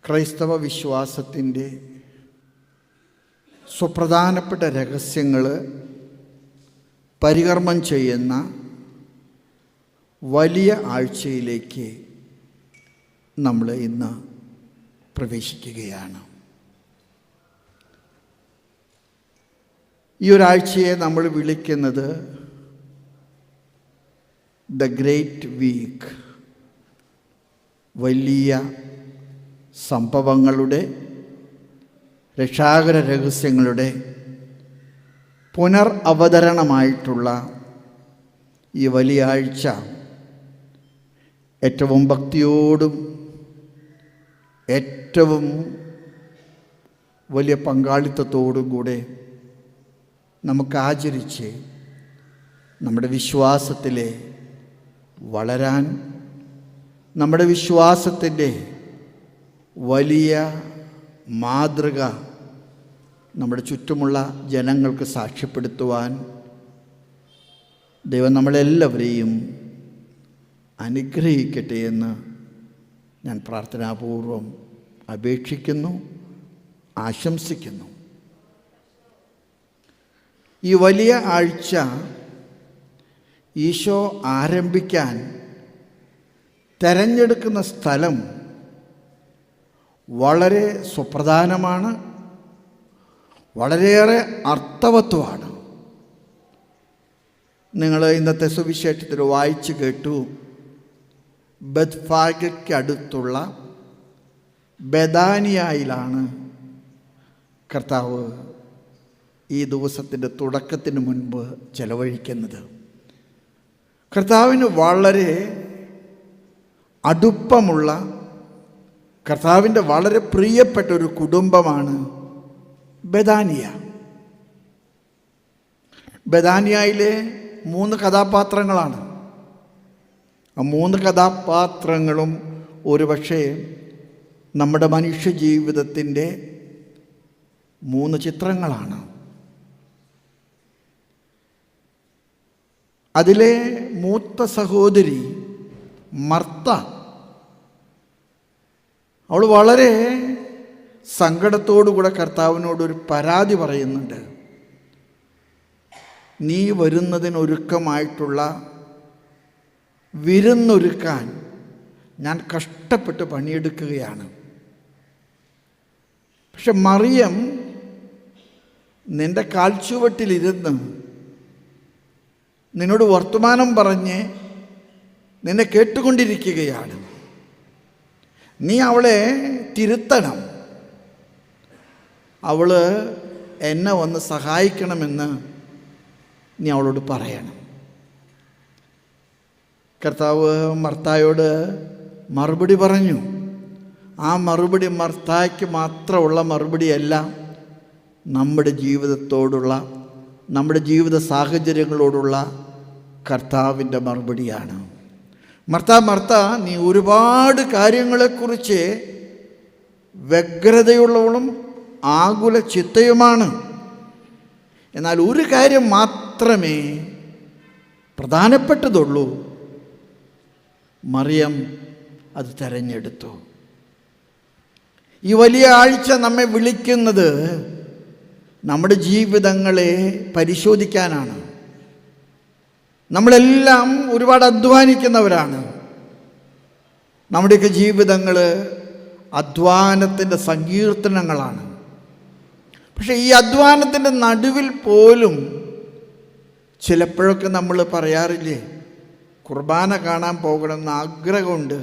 ക്രൈസ്തവ വിശ്വാസത്തിൻ്റെ സുപ്രധാനപ്പെട്ട രഹസ്യങ്ങൾ പരികർമ്മം ചെയ്യുന്ന വലിയ ആഴ്ചയിലേക്ക് നമ്മൾ ഇന്ന് പ്രവേശിക്കുകയാണ്. ഈ ഒരാഴ്ചയെ നമ്മൾ വിളിക്കുന്നത് ദ ഗ്രേറ്റ് വീക്ക്, വലിയ സംഭവങ്ങളുടെ, രക്ഷാകര രഹസ്യങ്ങളുടെ പുനരവതരണമായിട്ടുള്ള ഈ വലിയ ആഴ്ച ഏറ്റവും ഭക്തിയോടും ഏറ്റവും വലിയ പങ്കാളിത്തത്തോടും കൂടെ നമുക്ക് ആചരിച്ച് നമ്മുടെ വിശ്വാസത്തിൽ വളരാൻ, നമ്മുടെ വിശ്വാസത്തിൻ്റെ വലിയ മാതൃക നമ്മുടെ ചുറ്റുമുള്ള ജനങ്ങൾക്ക് സാക്ഷ്യപ്പെടുത്തുവാൻ ദൈവം നമ്മളെല്ലാവരെയും അനുഗ്രഹിക്കട്ടെ എന്ന് ഞാൻ പ്രാർത്ഥനാപൂർവം അപേക്ഷിക്കുന്നു, ആശംസിക്കുന്നു. ഈ വലിയ ആഴ്ച ഈശോ ആരംഭിക്കാൻ തിരഞ്ഞെടുക്കുന്ന സ്ഥലം വളരെ സുപ്രധാനമാണ്, വളരെയേറെ അർത്ഥവത്വമാണ്. നിങ്ങൾ ഇന്നത്തെ സുവിശേഷത്തിൽ വായിച്ചു കേട്ടു, ബെത്ഫാഗയ്ക്കടുത്തുള്ള ബെഥാനിയയിലാണ് കർത്താവ് ഈ ദിവസത്തിൻ്റെ തുടക്കത്തിന് മുൻപ് ചെലവഴിക്കുന്നത്. കർത്താവിന് വളരെ അടുപ്പമുള്ള, കർത്താവിൻ്റെ വളരെ പ്രിയപ്പെട്ട ഒരു കുടുംബമാണ് ബെഥാനിയ. ബെഥാനിയയിലെ 3 കഥാപാത്രങ്ങളാണ്. ആ 3 കഥാപാത്രങ്ങളും ഒരുപക്ഷെ നമ്മുടെ മനുഷ്യ ജീവിതത്തിൻ്റെ 3 ചിത്രങ്ങളാണ്. അതിലെ മൂത്ത സഹോദരി മർത്ത, അവൾ വളരെ സങ്കടത്തോടുകൂടെ കർത്താവിനോടൊരു പരാതി പറയുന്നുണ്ട്. നീ വരുന്നതിനൊരുക്കമായിട്ടുള്ള വിരുന്നൊരുക്കാൻ ഞാൻ കഷ്ടപ്പെട്ട് പണിയെടുക്കുകയാണ്. പക്ഷെ മറിയം നിൻ്റെ കാൽച്ചുവട്ടിലിരുന്ന് നിന്നോട് വർത്തമാനം പറഞ്ഞ് നിന്നെ കേട്ടുകൊണ്ടിരിക്കുകയാണ്. നീ അവളെ തിരുത്തണം, അവൾ എന്നെ വന്ന് സഹായിക്കണമെന്ന് നീ അവളോട് പറയണം. കർത്താവ് മർത്തായോട് മറുപടി പറഞ്ഞു. ആ മറുപടി മർത്തായ്ക്ക് മാത്രമുള്ള മറുപടിയല്ല, നമ്മുടെ ജീവിതത്തോടുള്ള, നമ്മുടെ ജീവിത സാഹചര്യങ്ങളോടുള്ള കർത്താവിൻ്റെ മറുപടിയാണ്. മർത്ത, നീ ഒരുപാട് കാര്യങ്ങളെക്കുറിച്ച് വ്യഗ്രതയുള്ളവളും ആകുല ചിത്തയുമാണ്. എന്നാൽ ഒരു കാര്യം മാത്രമേ പ്രധാനപ്പെട്ടതുള്ളൂ. മറിയം അത് തിരഞ്ഞെടുത്തു. ഈ വലിയ ആഴ്ച നമ്മെ വിളിക്കുന്നത് നമ്മുടെ ജീവിതങ്ങളെ പരിശോധിക്കാനാണ്. നമ്മളെല്ലാം ഒരുപാട് അധ്വാനിക്കുന്നവരാണ്. നമ്മുടെയൊക്കെ ജീവിതങ്ങൾ അധ്വാനത്തിൻ്റെ സങ്കീർത്തനങ്ങളാണ്. പക്ഷേ ഈ അധ്വാനത്തിൻ്റെ നടുവിൽ പോലും ചിലപ്പോഴൊക്കെ നമ്മൾ പറയാറില്ലേ, കുർബാന കാണാൻ പോകണമെന്ന് ആഗ്രഹമുണ്ട്,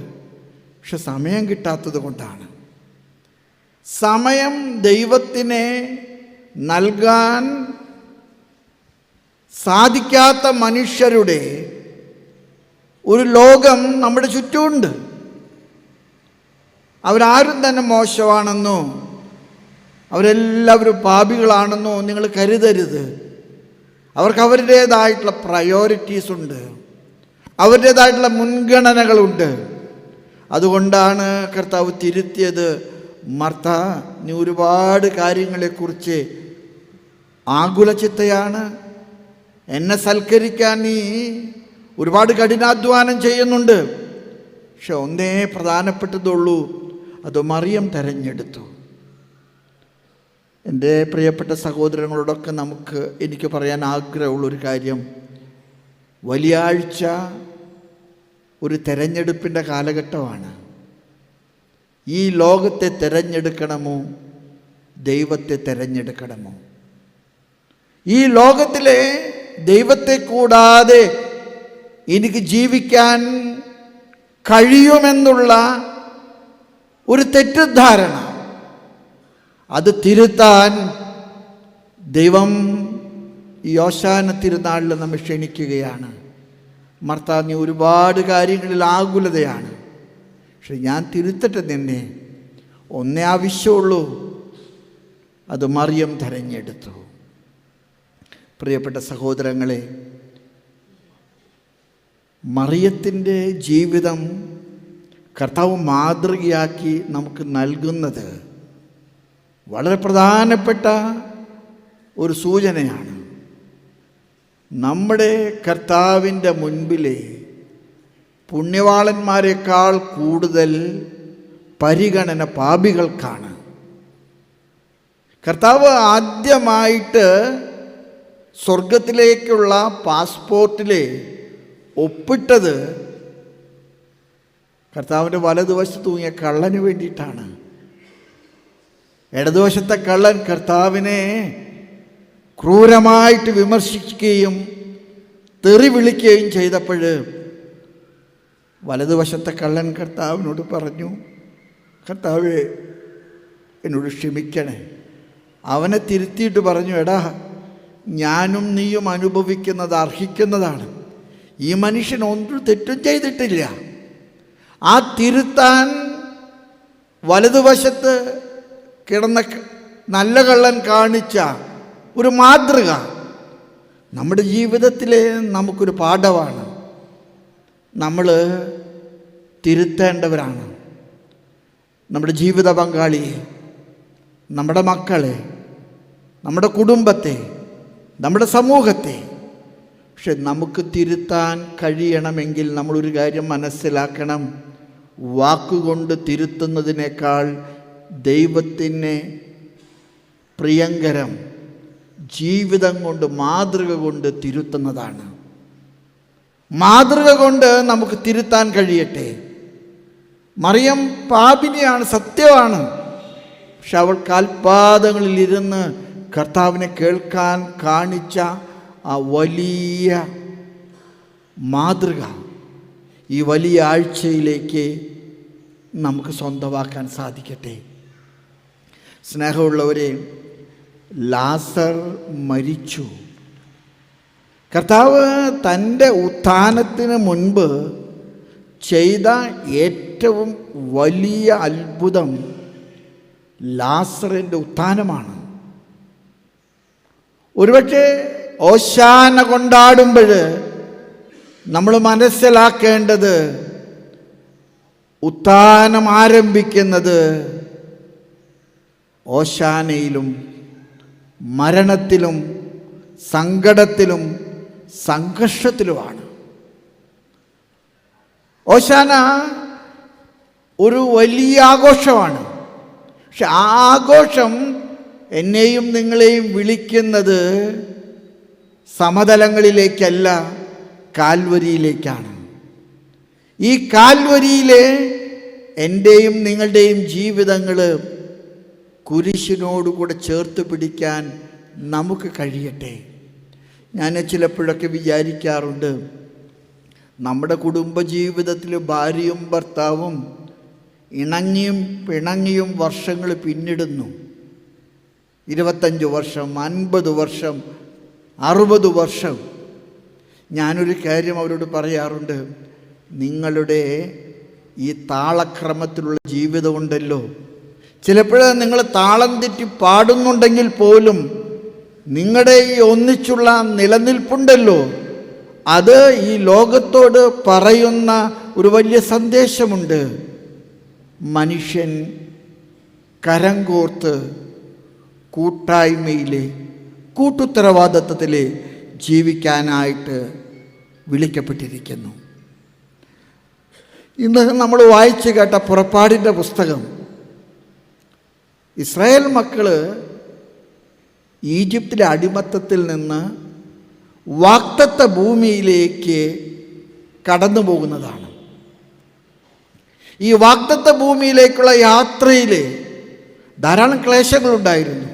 പക്ഷെ സമയം കിട്ടാത്തത് കൊണ്ടാണ്. സമയം ദൈവത്തിനെ നൽകാൻ സാധിക്കാത്ത മനുഷ്യരുടെ ഒരു ലോകം നമ്മുടെ ചുറ്റുമുണ്ട്. അവരാരും തന്നെ മോശമാണെന്നോ അവരെല്ലാവരും പാപികളാണെന്നോ നിങ്ങൾ കരുതരുത്. അവർക്ക് അവരുടേതായിട്ടുള്ള പ്രയോറിറ്റീസ് ഉണ്ട്, അവരുടേതായിട്ടുള്ള മുൻഗണനകളുണ്ട്. അതുകൊണ്ടാണ് കർത്താവ് തിരുത്തിയത്. മർത്ത, നീ ഒരുപാട് കാര്യങ്ങളെക്കുറിച്ച് ആകുലചിത്തയാണ്. എന്നെ സൽക്കരിക്കാൻ നീ ഒരുപാട് കഠിനാധ്വാനം ചെയ്യുന്നുണ്ട്. പക്ഷെ ഒന്നേ പ്രധാനപ്പെട്ടതുള്ളൂ, അത് മറിയം തിരഞ്ഞെടുത്തു. എൻ്റെ പ്രിയപ്പെട്ട സഹോദരങ്ങളോടൊക്കെ എനിക്ക് പറയാൻ ആഗ്രഹമുള്ളൊരു കാര്യം, വലിയാഴ്ച ഒരു തെരഞ്ഞെടുപ്പിൻ്റെ കാലഘട്ടമാണ്. ഈ ലോകത്തെ തിരഞ്ഞെടുക്കണമോ, ദൈവത്തെ തിരഞ്ഞെടുക്കണമോ? ഈ ലോകത്തിലെ ദൈവത്തെ കൂടാതെ എനിക്ക് ജീവിക്കാൻ കഴിയുമെന്നുള്ള ഒരു തെറ്റിദ്ധാരണ, അത് തിരുത്താൻ ദൈവം ഈ ഓശാന തിരുനാളിൽ നമ്മെ ക്ഷണിക്കുകയാണ്. മർത്താ, നീ ഒരുപാട് കാര്യങ്ങളിൽ ആകുലതയാണ്, പക്ഷെ ഞാൻ തിരുത്തട്ടെ നിന്നെ. ഒന്നേ ആവശ്യമുള്ളൂ, അത് മറിയം തിരഞ്ഞെടുത്തു. പ്രിയപ്പെട്ട സഹോദരങ്ങളെ, മറിയത്തിൻ്റെ ജീവിതം കർത്താവ് മാതൃകയാക്കി നമുക്ക് നൽകുന്നത് വളരെ പ്രധാനപ്പെട്ട ഒരു സൂചനയാണ്. നമ്മുടെ കർത്താവിൻ്റെ മുൻപിലെ പുണ്യവാളന്മാരെക്കാൾ കൂടുതൽ പരിഗണന പാപികൾക്കാണ്. കർത്താവ് ആദ്യമായിട്ട് സ്വർഗത്തിലേക്കുള്ള പാസ്പോർട്ടിൽ ഒപ്പിട്ടത് കർത്താവിൻ്റെ വലതുവശത്ത് തൂങ്ങിയ കള്ളന് വേണ്ടിയിട്ടാണ്. ഇടതുവശത്തെ കള്ളൻ കർത്താവിനെ ക്രൂരമായിട്ട് വിമർശിക്കുകയും തെറി വിളിക്കുകയും ചെയ്തപ്പോൾ വലതുവശത്തെ കള്ളൻ കർത്താവിനോട് പറഞ്ഞു, കർത്താവേ, എന്നോട് ക്ഷമിക്കണേ. അവനെ തിരുത്തിയിട്ട് പറഞ്ഞു, എടാ, ഞാനും നീയും അനുഭവിക്കുന്നത് അർഹിക്കുന്നതാണ്. ഈ മനുഷ്യൻ ഒന്നും തെറ്റും ചെയ്തിട്ടില്ല. ആ തിരുത്താൻ വലതുവശത്ത് കിടന്ന നല്ല കള്ളൻ കാണിച്ച ഒരു മാതൃക നമ്മുടെ ജീവിതത്തിലെ നമുക്കൊരു പാഠമാണ്. നമ്മൾ തിരുത്തേണ്ടവരാണ്. നമ്മുടെ ജീവിത പങ്കാളിയെ, നമ്മുടെ മക്കളെ, നമ്മുടെ കുടുംബത്തെ, നമ്മുടെ സമൂഹത്തെ. പക്ഷെ നമുക്ക് തിരുത്താൻ കഴിയണമെങ്കിൽ നമ്മളൊരു കാര്യം മനസ്സിലാക്കണം. വാക്കുകൊണ്ട് തിരുത്തുന്നതിനേക്കാൾ ദൈവത്തിന് പ്രിയങ്കരം ജീവിതം കൊണ്ട്, മാതൃക കൊണ്ട് തിരുത്തുന്നതാണ്. മാതൃക കൊണ്ട് നമുക്ക് തിരുത്താൻ കഴിയട്ടെ. മറിയം പാപിനിയാണ്, സത്യമാണ്. പക്ഷെ അവൾ കാൽപാദങ്ങളിൽ ഇരുന്ന് കർത്താവിനെ കേൾക്കാൻ കാണിച്ച ആ വലിയ മാതൃക ഈ വലിയ ആഴ്ചയിലേക്ക് നമുക്ക് സ്വന്തമാക്കാൻ സാധിക്കട്ടെ. സ്നേഹമുള്ളവരെ, ലാസർ മരിച്ചു. കർത്താവ് തൻ്റെ ഉത്ഥാനത്തിന് മുൻപ് ചെയ്ത ഏറ്റവും വലിയ അത്ഭുതം ലാസറിൻ്റെ ഉത്ഥാനമാണ്. ഒരുപക്ഷെ ഓശാന കൊണ്ടാടുമ്പോൾ നമ്മൾ മനസ്സിലാക്കേണ്ടത് ഉത്ഥാനം ആരംഭിക്കുന്നത് ഓശാനയിലും മരണത്തിലും സങ്കടത്തിലും സംഘർഷത്തിലുമാണ്. ഓശാന ഒരു വലിയ ആഘോഷമാണ്. പക്ഷെ ആ ആഘോഷം എന്നെയും നിങ്ങളെയും വിളിക്കുന്നത് സമതലങ്ങളിലേക്കല്ല, കാൽവരിയിലേക്കാണ്. ഈ കാൽവരിയിലെ എൻ്റെയും നിങ്ങളുടെയും ജീവിതങ്ങൾ കുരിശിനോടുകൂടെ ചേർത്ത് പിടിക്കാൻ നമുക്ക് കഴിയട്ടെ. ഞാൻ ചിലപ്പോഴൊക്കെ വിചാരിക്കാറുണ്ട്, നമ്മുടെ കുടുംബജീവിതത്തിൽ ഭാര്യയും ഭർത്താവും ഇണങ്ങിയും പിണങ്ങിയും വർഷങ്ങൾ പിന്നിടുന്നു. 25 വർഷം, 50 വർഷം, 60 വർഷം. ഞാനൊരു കാര്യം അവരോട് പറയാറുണ്ട്, നിങ്ങളുടെ ഈ താളക്രമത്തിലുള്ള ജീവിതമുണ്ടല്ലോ, ചിലപ്പോഴേ നിങ്ങൾ താളം തെറ്റി പാടുന്നുണ്ടെങ്കിൽ പോലും നിങ്ങളുടെ ഈ ഒന്നിച്ചുള്ള നിലനിൽപ്പുണ്ടല്ലോ, അത് ഈ ലോകത്തോട് പറയുന്ന ഒരു വലിയ സന്ദേശമുണ്ട്. മനുഷ്യൻ കരം കോർത്ത് കൂട്ടായ്മയിലെ കൂട്ടുത്തരവാദിത്വത്തിൽ ജീവിക്കാനായിട്ട് വിളിക്കപ്പെട്ടിരിക്കുന്നു. ഇന്ന് നമ്മൾ വായിച്ചു കേട്ട പുറപ്പാടിൻ്റെ പുസ്തകം ഇസ്രായേൽ മക്കൾ ഈജിപ്തിലെ അടിമത്തത്തിൽ നിന്ന് വാഗ്ദത്ത ഭൂമിയിലേക്ക് കടന്നു പോകുന്നതാണ്. ഈ വാഗ്ദത്ത ഭൂമിയിലേക്കുള്ള യാത്രയിൽ ധാരാളം ക്ലേശങ്ങളുണ്ടായിരുന്നു,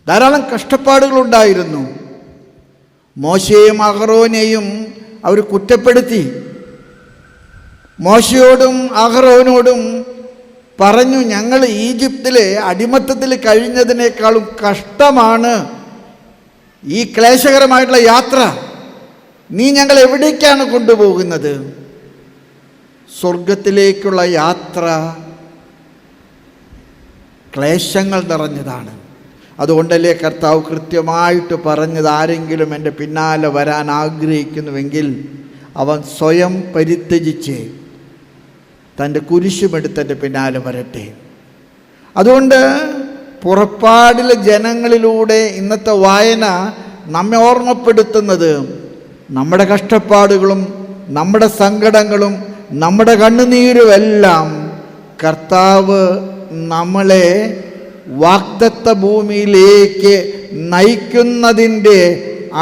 ധാരാളം കഷ്ടപ്പാടുകളുണ്ടായിരുന്നു. മോശയെയും അഹറോനെയും അവർ കുറ്റപ്പെടുത്തി. മോശയോടും അഹറോനോടും പറഞ്ഞു, ഞങ്ങൾ ഈജിപ്തിലെ അടിമത്തത്തിൽ കഴിഞ്ഞതിനേക്കാളും കഷ്ടമാണ് ഈ ക്ലേശകരമായിട്ടുള്ള യാത്ര. നീ ഞങ്ങൾ എവിടേക്കാണ് കൊണ്ടുപോകുന്നത്? സ്വർഗത്തിലേക്കുള്ള യാത്ര ക്ലേശങ്ങൾ നിറഞ്ഞതാണ്. അതുകൊണ്ടല്ലേ കർത്താവ് കൃത്യമായിട്ട് പറഞ്ഞത്, ആരെങ്കിലും എൻ്റെ പിന്നാലെ വരാൻ ആഗ്രഹിക്കുന്നുവെങ്കിൽ അവൻ സ്വയം പരിത്യജിച്ച് തൻ്റെ കുരിശുമെടുത്ത് എൻ്റെ പിന്നാലെ വരട്ടെ. അതുകൊണ്ട് പുറപ്പാടിലെ ജനങ്ങളിലൂടെ ഇന്നത്തെ വായന നമ്മെ ഓർമ്മപ്പെടുത്തുന്നത്, നമ്മുടെ കഷ്ടപ്പാടുകളും നമ്മുടെ സങ്കടങ്ങളും നമ്മുടെ കണ്ണുനീരുമെല്ലാം കർത്താവ് നമ്മളെ വാഗ്ദത്ത ഭൂമിയിലേക്ക് നയിക്കുന്നതിൻ്റെ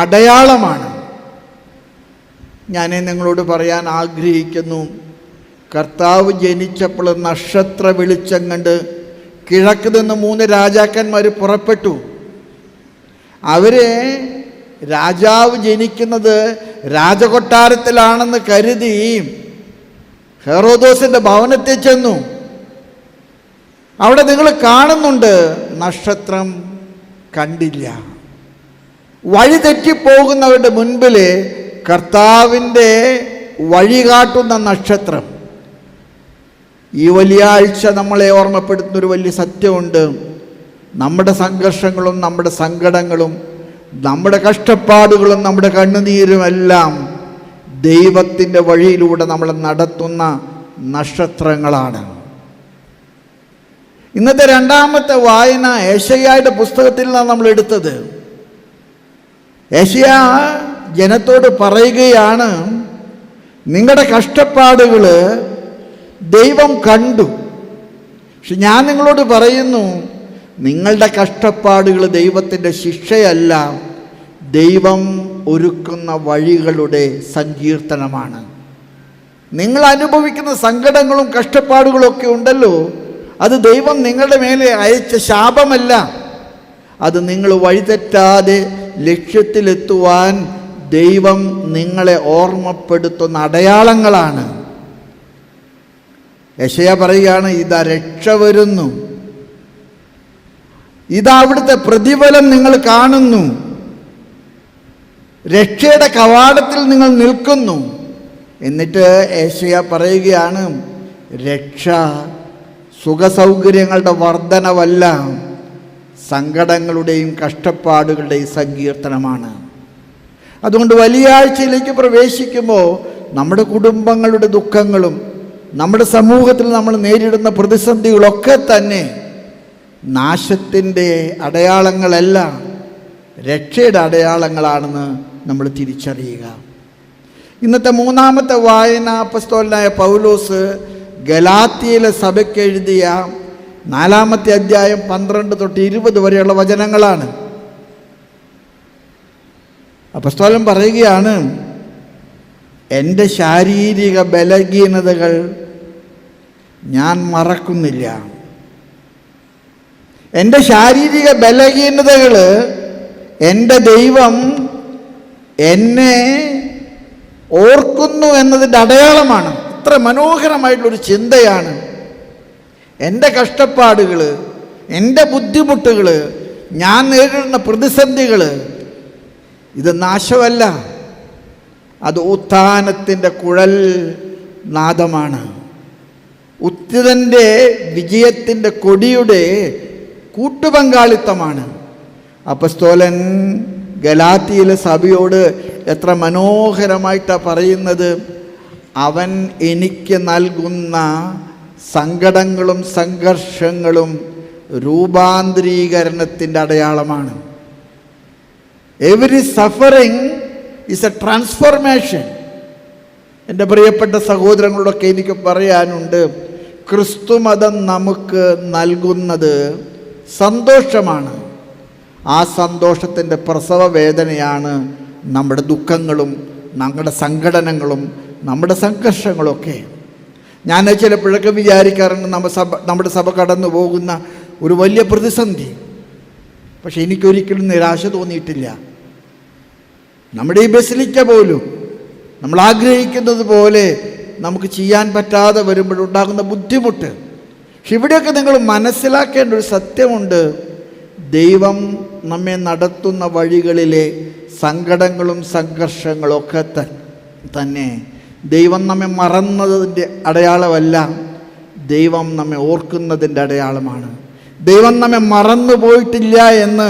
അടയാളമാണ്. ഞാൻ നിങ്ങളോട് പറയാൻ ആഗ്രഹിക്കുന്നു, കർത്താവ് ജനിച്ചപ്പോൾ നക്ഷത്ര വെളിച്ചം കണ്ട് കിഴക്ക് നിന്ന് 3 രാജാക്കന്മാർ പുറപ്പെട്ടു. അവരെ രാജാവ് ജനിക്കുന്നത് രാജകൊട്ടാരത്തിലാണെന്ന് കരുതി ഹെറോദോസിൻ്റെ ഭവനത്തിൽ ചെന്നു. അവിടെ നിങ്ങൾ കാണുന്നുണ്ട്, നക്ഷത്രം കണ്ടില്ല. വഴി തെറ്റിപ്പോകുന്നവരുടെ മുൻപിൽ കർത്താവിൻ്റെ വഴി കാട്ടുന്ന നക്ഷത്രം. ഈ വലിയ ആഴ്ച നമ്മളെ ഓർമ്മപ്പെടുത്തുന്നൊരു വലിയ സത്യമുണ്ട്. നമ്മുടെ സംഘർഷങ്ങളും നമ്മുടെ സങ്കടങ്ങളും നമ്മുടെ കഷ്ടപ്പാടുകളും നമ്മുടെ കണ്ണുനീരുമെല്ലാം ദൈവത്തിൻ്റെ വഴിയിലൂടെ നമ്മളെ നടത്തുന്ന നക്ഷത്രങ്ങളാണ്. ഇന്നത്തെ രണ്ടാമത്തെ വായന ഏശയ്യായുടെ പുസ്തകത്തിൽ നിന്നാണ് നമ്മൾ എടുത്തത്. ഏശയ്യാ ജനത്തോട് പറയുകയാണ്, നിങ്ങളുടെ കഷ്ടപ്പാടുകൾ ദൈവം കണ്ടു. പക്ഷെ ഞാൻ നിങ്ങളോട് പറയുന്നു, നിങ്ങളുടെ കഷ്ടപ്പാടുകൾ ദൈവത്തിൻ്റെ ശിക്ഷയല്ല, ദൈവം ഒരുക്കുന്ന വഴികളുടെ സങ്കീർത്തനമാണ്. നിങ്ങൾ അനുഭവിക്കുന്ന സങ്കടങ്ങളും കഷ്ടപ്പാടുകളും ഒക്കെ ഉണ്ടല്ലോ, അത് ദൈവം നിങ്ങളുടെ മേലെ അയച്ച ശാപമല്ല. അത് നിങ്ങൾ വഴിതെറ്റാതെ ലക്ഷ്യത്തിലെത്തുവാൻ ദൈവം നിങ്ങളെ ഓർമ്മപ്പെടുത്തുന്ന അടയാളങ്ങളാണ്. യെശയ്യാ പറയുകയാണ്, ഇതാ രക്ഷ വരുന്നു, ഇതാ അവിടുത്തെ പ്രതിഫലം നിങ്ങൾ കാണുന്നു, രക്ഷയുടെ കവാടത്തിൽ നിങ്ങൾ നിൽക്കുന്നു. എന്നിട്ട് യെശയ്യാ പറയുകയാണ്, രക്ഷ സുഖസൗകര്യങ്ങളുടെ വർധനവല്ല, സങ്കടങ്ങളുടെയും കഷ്ടപ്പാടുകളുടെയും സങ്കീർത്തനമാണ്. അതുകൊണ്ട് വലിയ ആഴ്ചയിലേക്ക് പ്രവേശിക്കുമ്പോൾ നമ്മുടെ കുടുംബങ്ങളുടെ ദുഃഖങ്ങളും നമ്മുടെ സമൂഹത്തിൽ നമ്മൾ നേരിടുന്ന പ്രതിസന്ധികളൊക്കെ തന്നെ നാശത്തിൻ്റെ അടയാളങ്ങളല്ല, രക്ഷയുടെ അടയാളങ്ങളാണെന്ന് നമ്മൾ തിരിച്ചറിയുക. ഇന്നത്തെ മൂന്നാമത്തെ വായന അപ്പോസ്തലനായ പൗലോസ് ഗലാത്യയിലെ സഭയ്ക്ക് എഴുതിയ 4-ാമത്തെ അധ്യായം 12 തൊട്ട് 20 വരെയുള്ള വചനങ്ങളാണ്. അപ്പോസ്തലൻ പറയുകയാണ്, എൻ്റെ ശാരീരിക ബലഹീനതകൾ ഞാൻ മറക്കുന്നില്ല. എൻ്റെ ശാരീരിക ബലഹീനതകൾ എൻ്റെ ദൈവം എന്നെ ഓർക്കുന്നു എന്നതിൻ്റെ അടയാളമാണ്. അത്ര മനോഹരമായിട്ടുള്ളൊരു ചിന്തയാണ്. എൻ്റെ കഷ്ടപ്പാടുകൾ, എൻ്റെ ബുദ്ധിമുട്ടുകൾ, ഞാൻ നേരിടുന്ന പ്രതിസന്ധികൾ, ഇത് നാശമല്ല, അത് ഉത്ഥാനത്തിൻ്റെ കുഴൽ നാദമാണ്. ഉത്തിതൻ്റെ വിജയത്തിൻ്റെ കൊടിയുടെ കൂട്ടുപങ്കാളിത്തമാണ്. അപ്പോസ്തലൻ ഗലാത്യയിലെ സഭയോട് എത്ര മനോഹരമായിട്ടാണ് പറയുന്നത്, അവൻ എനിക്ക് നൽകുന്ന സങ്കടങ്ങളും സംഘർഷങ്ങളും രൂപാന്തരീകരണത്തിൻ്റെ അടയാളമാണ്. Every suffering is A transformation. എൻ്റെ പ്രിയപ്പെട്ട സഹോദരങ്ങളോടൊക്കെ എനിക്ക് പറയാനുണ്ട്, ക്രിസ്തുമതം നമുക്ക് നൽകുന്നത് സന്തോഷമാണ്. ആ സന്തോഷത്തിൻ്റെ പ്രസവ വേദനയാണ് നമ്മുടെ ദുഃഖങ്ങളും നമ്മുടെ സങ്കടനങ്ങളും നമ്മുടെ സംഘർഷങ്ങളൊക്കെ. ഞാൻ ചിലപ്പോഴൊക്കെ വിചാരിക്കാറുണ്ട് നമ്മുടെ സഭ കടന്നു പോകുന്ന ഒരു വലിയ പ്രതിസന്ധി. പക്ഷെ എനിക്കൊരിക്കലും നിരാശ തോന്നിയിട്ടില്ല. നമ്മുടെ ഈ ബസിലിക്ക പോലും നമ്മൾ ആഗ്രഹിക്കുന്നത് പോലെ നമുക്ക് ചെയ്യാൻ പറ്റാതെ വരുമ്പോഴുണ്ടാകുന്ന ബുദ്ധിമുട്ട്. പക്ഷെ ഇവിടെയൊക്കെ നിങ്ങൾ മനസ്സിലാക്കേണ്ട ഒരു സത്യമുണ്ട്. ദൈവം നമ്മെ നടത്തുന്ന വഴികളിലെ സങ്കടങ്ങളും സംഘർഷങ്ങളും ഒക്കെ തന്നെ ദൈവം നമ്മെ മറന്നതിൻ്റെ അടയാളമല്ല, ദൈവം നമ്മെ ഓർക്കുന്നതിൻ്റെ അടയാളമാണ്. ദൈവം നമ്മെ മറന്നു പോയിട്ടില്ല എന്ന്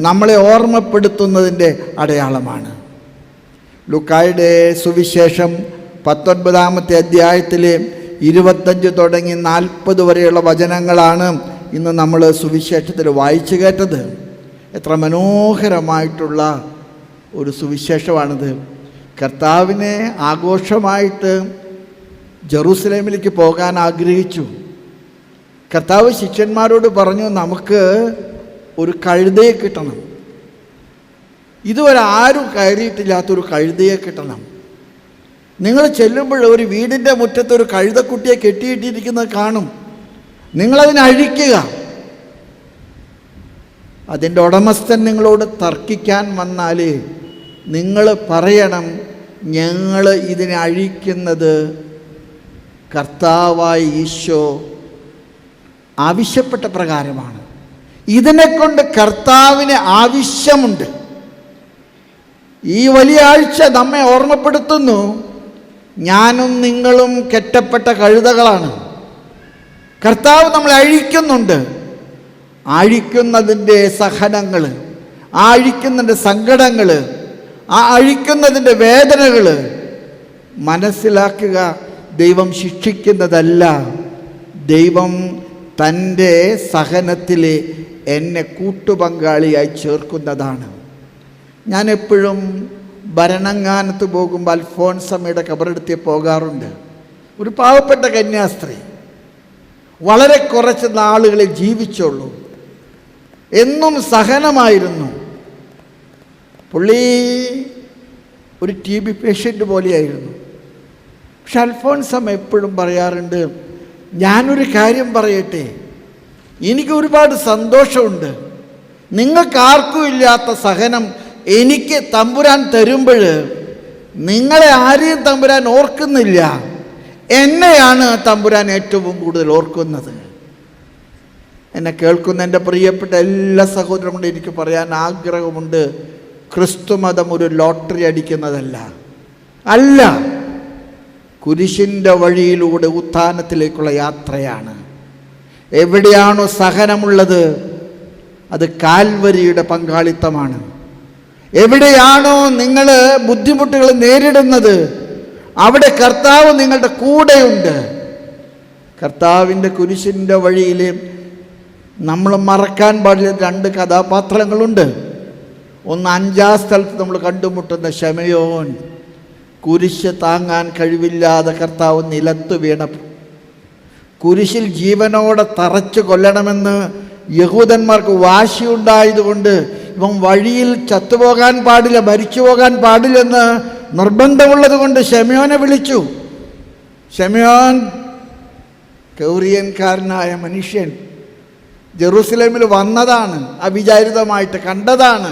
നമ്മളെ ഓർമ്മപ്പെടുത്തുന്നതിൻ്റെ അടയാളമാണ്. ലൂക്കായുടെ സുവിശേഷം 19-ാമത്തെ അധ്യായത്തിലെ 25 തുടങ്ങി 40 വരെയുള്ള വചനങ്ങളാണ് ഇന്ന് നമ്മൾ സുവിശേഷത്തിൽ വായിച്ചു കേട്ടത്. എത്ര മനോഹരമായിട്ടുള്ള ഒരു സുവിശേഷമാണിത്. കർത്താവിനെ ആഘോഷമായിട്ട് ജെറൂസലേമിലേക്ക് പോകാൻ ആഗ്രഹിച്ചു. കർത്താവ് ശിഷ്യന്മാരോട് പറഞ്ഞു, നമുക്ക് ഒരു കഴുതയെ കിട്ടണം. ഇതുവരെ ആരും കയറിയിട്ടില്ലാത്തൊരു കഴുതയെ കിട്ടണം. നിങ്ങൾ ചെല്ലുമ്പോൾ ഒരു വീടിൻ്റെ മുറ്റത്ത് ഒരു കഴുതക്കുട്ടിയെ കെട്ടിയിട്ടിരിക്കുന്നത് കാണും. നിങ്ങളതിനെ അഴിക്കുക. അതിൻ്റെ ഉടമസ്ഥൻ നിങ്ങളോട് തർക്കിക്കാൻ വന്നാൽ നിങ്ങൾ പറയണം, ഞങ്ങൾ ഇതിനെ അഴിക്കുന്നത് കർത്താവായ ഈശോ ആവശ്യപ്പെട്ട പ്രകാരമാണ്. ഇതിനെക്കൊണ്ട് കർത്താവിന് ആവശ്യമുണ്ട്. ഈ വലിയ ആഴ്ച നമ്മെ ഓർമ്മപ്പെടുത്തുന്നു, ഞാനും നിങ്ങളും കെട്ടപ്പെട്ട കഴുതകളാണ്. കർത്താവ് നമ്മളെ അഴിക്കുന്നുണ്ട്. അഴിക്കുന്നതിൻ്റെ സഹനങ്ങൾ, ആ അഴിക്കുന്നതിൻ്റെ സങ്കടങ്ങൾ, ആ അഴിക്കുന്നതിൻ്റെ വേദനകൾ മനസ്സിലാക്കുക. ദൈവം ശിക്ഷിക്കുന്നതല്ല, ദൈവം തൻ്റെ സഹനത്തിൽ എന്നെ കൂട്ടുപങ്കാളിയായി ചേർക്കുന്നതാണ്. ഞാൻ എപ്പോഴും ഭരണങ്ങാനത്ത് പോകുമ്പോൾ അൽഫോൻസമ്മയുടെ ഖബറെടുത്ത് പോകാറുണ്ട്. ഒരു പാവപ്പെട്ട കന്യാസ്ത്രീ, വളരെ കുറച്ച് നാളുകളെ ജീവിച്ചുള്ളൂ. എന്നും സഹനമായിരുന്നു. പുള്ളി ഒരു TB പേഷ്യൻ്റ് പോലെയായിരുന്നു. പക്ഷെ അൽഫോൻസമ്മ എപ്പോഴും പറയാറുണ്ട്, ഞാനൊരു കാര്യം പറയട്ടെ, എനിക്ക് ഒരുപാട് സന്തോഷമുണ്ട്. നിങ്ങൾക്കാർക്കും ഇല്ലാത്ത സഹനം എനിക്ക് തമ്പുരാൻ തരുമ്പോൾ നിങ്ങളെ ആരെയും തമ്പുരാൻ ഓർക്കുന്നില്ല, എന്നെയാണ് തമ്പുരാൻ ഏറ്റവും കൂടുതൽ ഓർക്കുന്നത്. എന്നെ കേൾക്കുന്ന എൻ്റെ പ്രിയപ്പെട്ട എല്ലാ സഹോദരങ്ങളും എനിക്ക് പറയാൻ ആഗ്രഹമുണ്ട്, ക്രിസ്തുമതം ഒരു ലോട്ടറി അടിക്കുന്നതല്ല. അല്ല, കുരിശിൻ്റെ വഴിയിലൂടെ ഉത്ഥാനത്തിലേക്കുള്ള യാത്രയാണ്. എവിടെയാണോ സഹനമുള്ളത് അത് കാൽവരിയുടെ പങ്കാളിത്തമാണ്. എവിടെയാണോ നിങ്ങൾ ബുദ്ധിമുട്ടുകൾ നേരിടുന്നത് അവിടെ കർത്താവ് നിങ്ങളുടെ കൂടെയുണ്ട്. കർത്താവിൻ്റെ കുരിശിൻ്റെ വഴിയിൽ നമ്മൾ മറക്കാൻ പാടില്ല 2 കഥാപാത്രങ്ങളുണ്ട്. ഒന്ന് 5-ാം സ്ഥലത്ത് നമ്മൾ കണ്ടുമുട്ടുന്ന ശമയോൻ. കുരിശ് താങ്ങാൻ കഴിവില്ലാതെ കർത്താവ് നിലത്ത് വീണപ്പോൾ കുരിശിൽ ജീവനോടെ തറച്ചു കൊല്ലണമെന്ന് യഹൂദന്മാർക്ക് വാശിയുണ്ടായതുകൊണ്ട് ഇവൻ വഴിയിൽ ചത്തുപോകാൻ പാടില്ല, മരിച്ചു പോകാൻ പാടില്ലെന്ന് നിർബന്ധമുള്ളത് കൊണ്ട് ശമയോനെ വിളിച്ചു. ശമയോൻ കൗറിയൻകാരനായ മനുഷ്യൻ ജെറൂസലേമിൽ വന്നതാണ്, അവിചാരിതമായിട്ട് കണ്ടതാണ്.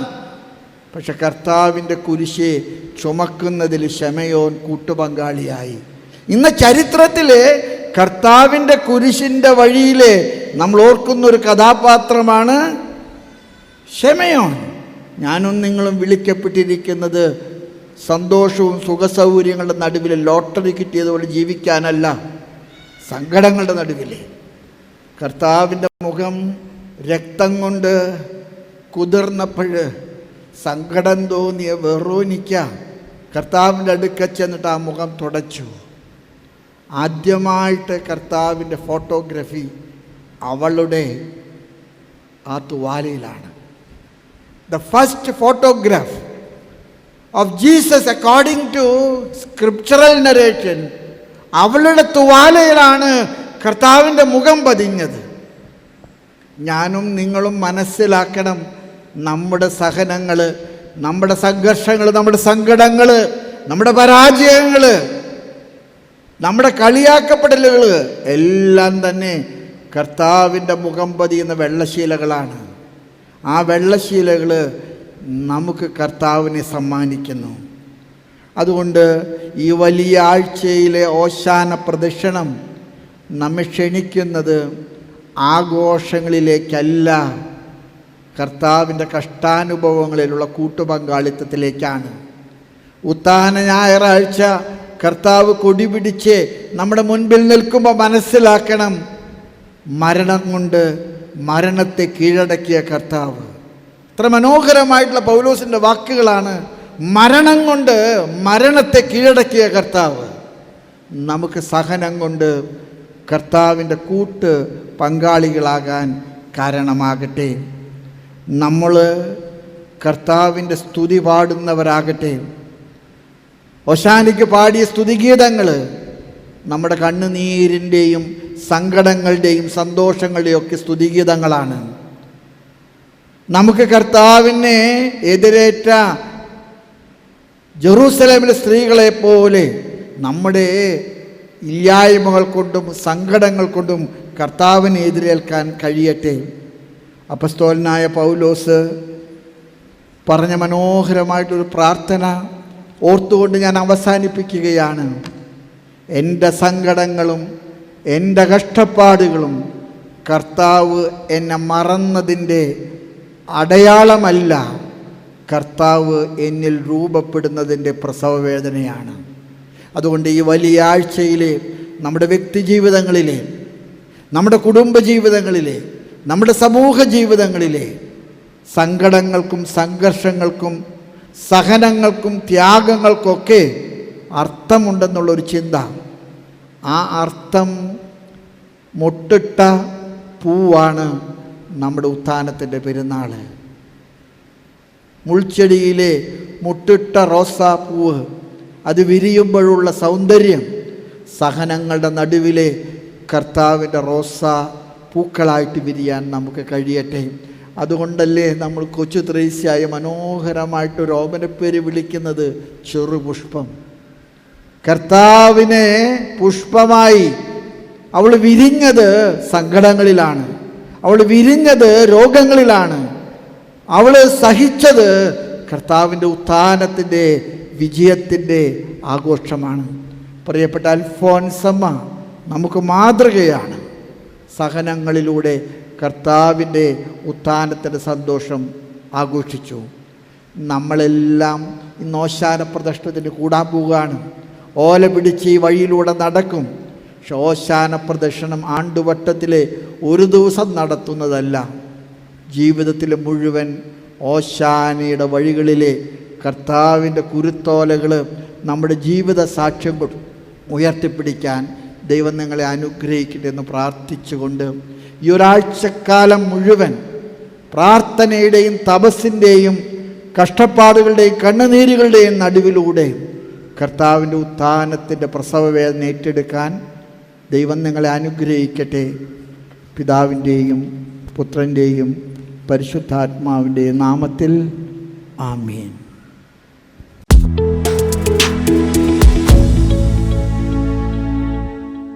പക്ഷെ കർത്താവിൻ്റെ കുരിശ് ചുമക്കുന്നതിൽ ശമയോൻ കൂട്ടുപങ്കാളിയായി. ഇന്ന് ചരിത്രത്തിൽ കർത്താവിൻ്റെ കുരിശിൻ്റെ വഴിയിൽ നമ്മൾ ഓർക്കുന്നൊരു കഥാപാത്രമാണ് ശമയോൻ. ഞാനും നിങ്ങളും വിളിക്കപ്പെട്ടിരിക്കുന്നത് സന്തോഷവും സുഖസൗകര്യങ്ങളുടെ നടുവിൽ ലോട്ടറി കിട്ടിയതുപോലെ ജീവിക്കാനല്ല, സങ്കടങ്ങളുടെ നടുവിൽ. കർത്താവിൻ്റെ മുഖം രക്തം കൊണ്ട് കുതിർന്നപ്പോൾ സങ്കടം തോന്നിയ വെറോനിക്ക കർത്താവിൻ്റെ അടുക്കൽ ചെന്നിട്ട് ആ മുഖം തുടച്ചു. ആദ്യമായിട്ട് കർത്താവിൻ്റെ ഫോട്ടോഗ്രാഫി അവളുടെ ആ തുവാലയിലാണ്. The first photograph of Jesus according to scriptural narration, അവളുടെ തുവാലയിലാണ് കർത്താവിൻ്റെ മുഖം പതിഞ്ഞത്. ഞാനും നിങ്ങളും മനസ്സിലാക്കണം, നമ്മുടെ സഹനങ്ങൾ, നമ്മുടെ സംഘർഷങ്ങൾ, നമ്മുടെ സങ്കടങ്ങൾ, നമ്മുടെ പരാജയങ്ങൾ, നമ്മുടെ കളിയാക്കപ്പെടലുകൾ എല്ലാം തന്നെ കർത്താവിൻ്റെ മുഖം പതിയുന്ന വെള്ളശീലകളാണ്. ആ വെള്ളശീലകൾ നമുക്ക് കർത്താവിനെ സമ്മാനിക്കുന്നു. അതുകൊണ്ട് ഈ വലിയ ആഴ്ചയിലെ ഓശാന പ്രദക്ഷിണം നമ്മെ ക്ഷണിക്കുന്നത് ആഘോഷങ്ങളിലേക്കല്ല, കർത്താവിൻ്റെ കഷ്ടാനുഭവങ്ങളിലുള്ള കൂട്ടുപങ്കാളിത്തത്തിലേക്കാണ്. ഉത്ഥാന ഞായറാഴ്ച കർത്താവ് കൊടി പിടിച്ച് നമ്മുടെ മുൻപിൽ നിൽക്കുമ്പോൾ മനസ്സിലാക്കണം, മരണം കൊണ്ട് മരണത്തെ കീഴടക്കിയ കർത്താവ്. എത്ര മനോഹരമായിട്ടുള്ള പൗലോസിൻ്റെ വാക്കുകളാണ്. മരണം കൊണ്ട് മരണത്തെ കീഴടക്കിയ കർത്താവ് നമുക്ക് സഹനം കൊണ്ട് കർത്താവിൻ്റെ കൂട്ട് പങ്കാളികളാകാൻ കാരണമാകട്ടെ. നമ്മൾ കർത്താവിൻ്റെ സ്തുതി പാടുന്നവരാകട്ടെ. ഓശാനയ്ക്ക് പാടിയ സ്തുതിഗീതങ്ങൾ നമ്മുടെ കണ്ണുനീരിൻ്റെയും സങ്കടങ്ങളുടെയും സന്തോഷങ്ങളുടെയും ഒക്കെ സ്തുതിഗീതങ്ങളാണ്. നമുക്ക് കർത്താവിനെ എതിരേറ്റ ജെറൂസലേമിലെ സ്ത്രീകളെ പോലെ നമ്മുടെ ഇല്ലായ്മകൾ കൊണ്ടും സങ്കടങ്ങൾ കൊണ്ടും കർത്താവിനെ എതിരേൽക്കാൻ കഴിയട്ടെ. അപ്പസ്തോലനായ പൗലോസ് പറഞ്ഞ മനോഹരമായിട്ടൊരു പ്രാർത്ഥന ഓർത്തുകൊണ്ട് ഞാൻ അവസാനിപ്പിക്കുകയാണ്. എൻ്റെ സങ്കടങ്ങളും എൻ്റെ കഷ്ടപ്പാടുകളും കർത്താവ് എന്നെ മറന്നതിൻ്റെ അടയാളമല്ല, കർത്താവ് എന്നിൽ രൂപപ്പെടുന്നതിൻ്റെ പ്രസവവേദനയാണ്. അതുകൊണ്ട് ഈ വലിയ ആഴ്ചയിലെ നമ്മുടെ വ്യക്തി ജീവിതങ്ങളിലെ, നമ്മുടെ കുടുംബജീവിതങ്ങളിലെ, നമ്മുടെ സമൂഹ ജീവിതങ്ങളിലെ സങ്കടങ്ങൾക്കും സംഘർഷങ്ങൾക്കും സഹനങ്ങൾക്കും ത്യാഗങ്ങൾക്കൊക്കെ അർത്ഥമുണ്ടെന്നുള്ളൊരു ചിന്ത, ആ അർത്ഥം മുട്ടിട്ട പൂവാണ് നമ്മുടെ ഉത്ഥാനത്തിൻ്റെ പെരുന്നാൾ. മുൾച്ചെടിയിലെ മുട്ടിട്ട റോസാപ്പൂവ്, അത് വിരിയുമ്പോഴുള്ള സൗന്ദര്യം സഹനങ്ങളുടെ നടുവിലെ കർത്താവിൻ്റെ റോസാ പൂക്കളായിട്ട് വിരിയാൻ നമുക്ക് കഴിയട്ടെ. അതുകൊണ്ടല്ലേ നമ്മൾ കൊച്ചു ത്രേസ്യായ മനോഹരമായിട്ടൊരു ഓമനപ്പേര് വിളിക്കുന്നത് ചെറുപുഷ്പം. കർത്താവിനെ പുഷ്പമായി അവൾ വിരിഞ്ഞത് സങ്കടങ്ങളിലാണ്, അവൾ വിരിഞ്ഞത് രോഗങ്ങളിലാണ്, അവൾ സഹിച്ചത് കർത്താവിൻ്റെ ഉത്ഥാനത്തിൻ്റെ വിജയത്തിൻ്റെ ആഘോഷമാണ്. പ്രിയപ്പെട്ട അൽഫോൻസമ്മ നമുക്ക് മാതൃകയാണ്. സഹനങ്ങളിലൂടെ കർത്താവിൻ്റെ ഉത്ഥാനത്തിൻ്റെ സന്തോഷം ആഘോഷിച്ചു. നമ്മളെല്ലാം ഇന്ന് ഓശാന പ്രദക്ഷിണത്തിന് കൂടാൻ പോവുകയാണ്. ഓല പിടിച്ച് ഈ വഴിയിലൂടെ നടക്കും. പക്ഷെ ഓശാന പ്രദക്ഷിണം ആണ്ടുവട്ടത്തിലെ ഒരു ദിവസം നടത്തുന്നതല്ല, ജീവിതത്തിലെ മുഴുവൻ ഓശാനയുടെ വഴികളിലെ കർത്താവിൻ്റെ കുരുത്തോലകൾ നമ്മുടെ ജീവിത സാക്ഷ്യം ഉയർത്തിപ്പിടിക്കാൻ ദൈവം നിങ്ങളെ അനുഗ്രഹിക്കട്ടെ എന്ന് പ്രാർത്ഥിച്ചുകൊണ്ട് ഈ ഒരാഴ്ചക്കാലം മുഴുവൻ പ്രാർത്ഥനയുടെയും തപസ്സിൻ്റെയും കഷ്ടപ്പാടുകളുടെയും കണ്ണുനീരുകളുടെയും നടുവിലൂടെ കർത്താവിൻ്റെ ഉത്ഥാനത്തിൻ്റെ പ്രസവവേദന ഏറ്റെടുക്കാൻ ദൈവം നിങ്ങളെ അനുഗ്രഹിക്കട്ടെ. പിതാവിൻ്റെയും പുത്രൻ്റെയും പരിശുദ്ധാത്മാവിൻ്റെയും നാമത്തിൽ ആമേൻ.